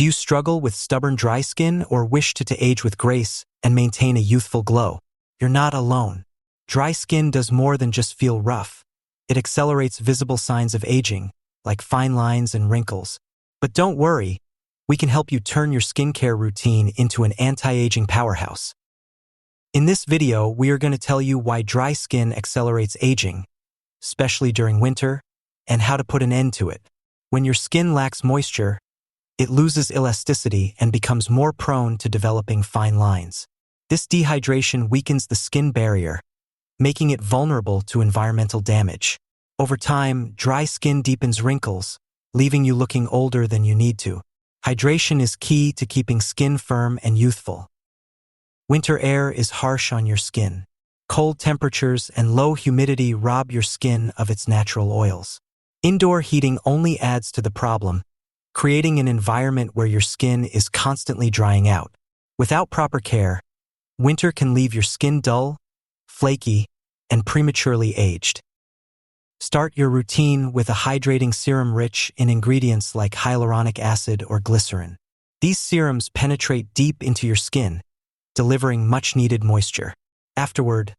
Do you struggle with stubborn dry skin or wish to age with grace and maintain a youthful glow? You're not alone. Dry skin does more than just feel rough. It accelerates visible signs of aging, like fine lines and wrinkles. But don't worry, we can help you turn your skincare routine into an anti-aging powerhouse. In this video, we are going to tell you why dry skin accelerates aging, especially during winter, and how to put an end to it. When your skin lacks moisture, it loses elasticity and becomes more prone to developing fine lines. This dehydration weakens the skin barrier, making it vulnerable to environmental damage. Over time, dry skin deepens wrinkles, leaving you looking older than you need to. Hydration is key to keeping skin firm and youthful. Winter air is harsh on your skin. Cold temperatures and low humidity rob your skin of its natural oils. Indoor heating only adds to the problem, creating an environment where your skin is constantly drying out. Without proper care, winter can leave your skin dull, flaky, and prematurely aged. Start your routine with a hydrating serum rich in ingredients like hyaluronic acid or glycerin. These serums penetrate deep into your skin, delivering much-needed moisture. Afterward,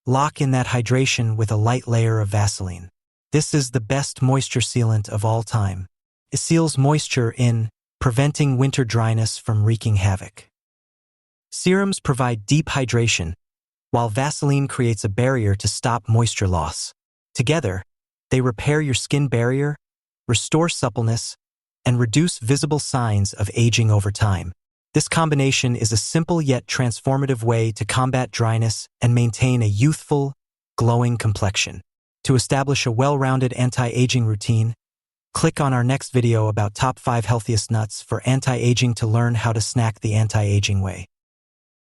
lock in that hydration with a light layer of Vaseline. This is the best moisture sealant of all time. It seals moisture in, preventing winter dryness from wreaking havoc. Serums provide deep hydration, while Vaseline creates a barrier to stop moisture loss. Together, they repair your skin barrier, restore suppleness, and reduce visible signs of aging over time. This combination is a simple yet transformative way to combat dryness and maintain a youthful, glowing complexion. To establish a well-rounded anti-aging routine, click on our next video about top 5 healthiest nuts for anti-aging to learn how to snack the anti-aging way.